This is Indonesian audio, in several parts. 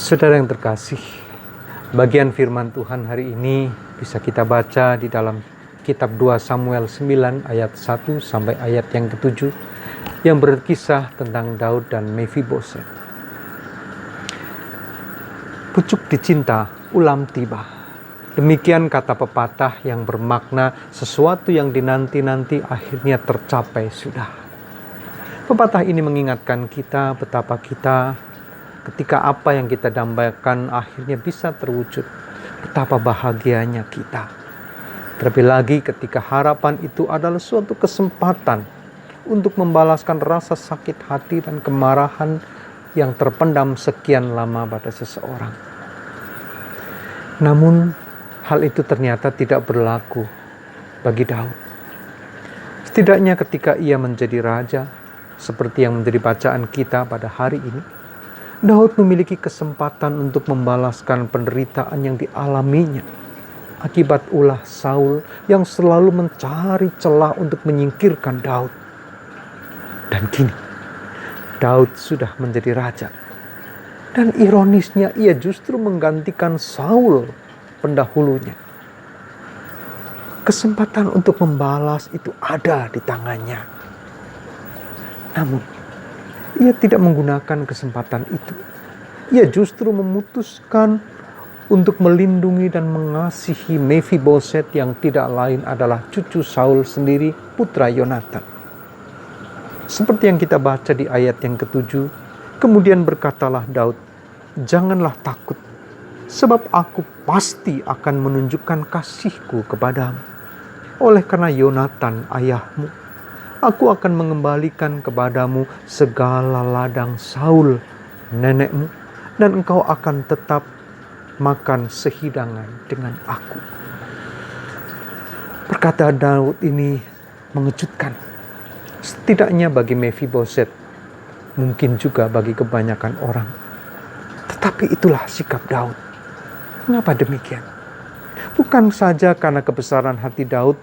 Saudara yang terkasih, bagian firman Tuhan hari ini bisa kita baca di dalam kitab 2 Samuel 9 ayat 1 sampai ayat yang ke-7 yang berkisah tentang Daud dan Mephiboset. Pucuk dicinta, ulam tiba. Demikian kata pepatah yang bermakna sesuatu yang dinanti-nanti akhirnya tercapai sudah. Pepatah ini mengingatkan kita betapa kita ketika apa yang kita dambakan akhirnya bisa terwujud, betapa bahagianya kita. Terlebih lagi ketika harapan itu adalah suatu kesempatan untuk membalaskan rasa sakit hati dan kemarahan yang terpendam sekian lama pada seseorang. Namun hal itu ternyata tidak berlaku bagi Daud. Setidaknya ketika ia menjadi raja, seperti yang menjadi bacaan kita pada hari ini, Daud memiliki kesempatan untuk membalaskan penderitaan yang dialaminya akibat ulah Saul yang selalu mencari celah untuk menyingkirkan Daud. Dan kini, Daud sudah menjadi raja. Dan ironisnya ia justru menggantikan Saul pendahulunya. Kesempatan untuk membalas itu ada di tangannya. Namun, ia tidak menggunakan kesempatan itu. Ia justru memutuskan untuk melindungi dan mengasihi Mephiboset yang tidak lain adalah cucu Saul sendiri, putra Yonatan. Seperti yang kita baca di ayat yang ke-7, kemudian berkatalah Daud, "Janganlah takut, sebab aku pasti akan menunjukkan kasihku kepadamu. Oleh karena Yonatan ayahmu, aku akan mengembalikan kepadamu segala ladang Saul, nenekmu, dan engkau akan tetap makan sehidangan dengan aku." Perkataan Daud ini mengejutkan. Setidaknya bagi Mephiboset, mungkin juga bagi kebanyakan orang. Tetapi itulah sikap Daud. Mengapa demikian? Bukan saja karena kebesaran hati Daud,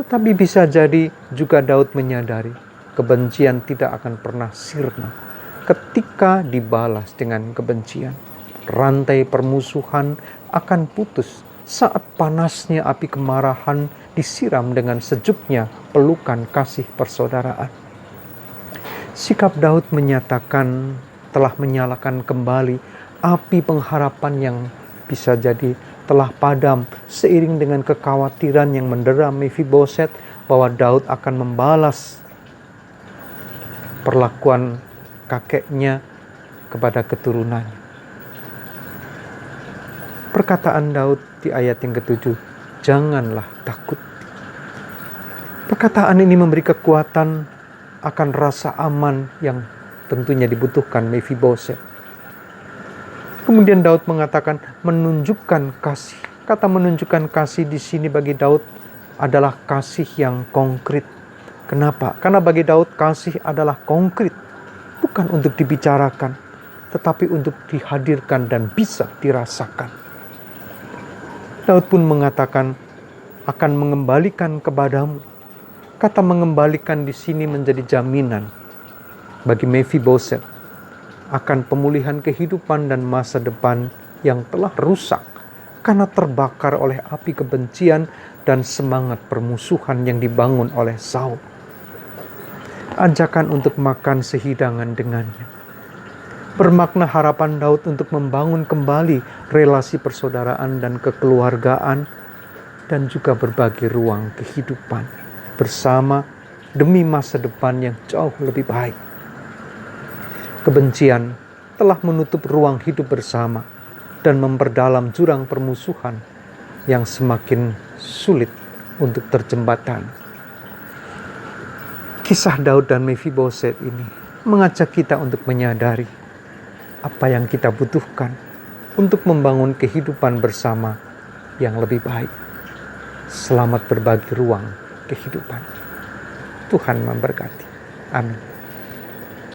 tetapi bisa jadi juga Daud menyadari kebencian tidak akan pernah sirna ketika dibalas dengan kebencian. Rantai permusuhan akan putus saat panasnya api kemarahan disiram dengan sejuknya pelukan kasih persaudaraan. Sikap Daud menyatakan telah menyalakan kembali api pengharapan yang bisa jadi telah padam seiring dengan kekhawatiran yang mendera Mephiboset bahwa Daud akan membalas perlakuan kakeknya kepada keturunannya. Perkataan Daud di ayat yang ke-7, "Janganlah takut." Perkataan ini memberi kekuatan akan rasa aman yang tentunya dibutuhkan Mephiboset. Kemudian Daud mengatakan menunjukkan kasih. Kata menunjukkan kasih di sini bagi Daud adalah kasih yang konkret. Kenapa? Karena bagi Daud kasih adalah konkret. Bukan untuk dibicarakan, tetapi untuk dihadirkan dan bisa dirasakan. Daud pun mengatakan akan mengembalikan kepadamu. Kata mengembalikan di sini menjadi jaminan bagi Mephiboset akan pemulihan kehidupan dan masa depan yang telah rusak karena terbakar oleh api kebencian dan semangat permusuhan yang dibangun oleh Saul. Ajakan untuk makan sehidangan dengannya bermakna harapan Daud untuk membangun kembali relasi persaudaraan dan kekeluargaan dan juga berbagi ruang kehidupan bersama demi masa depan yang jauh lebih baik. Kebencian telah menutup ruang hidup bersama dan memperdalam jurang permusuhan yang semakin sulit untuk terjembatani. Kisah Daud dan Mephiboset ini mengajak kita untuk menyadari apa yang kita butuhkan untuk membangun kehidupan bersama yang lebih baik. Selamat berbagi ruang kehidupan. Tuhan memberkati. Amin.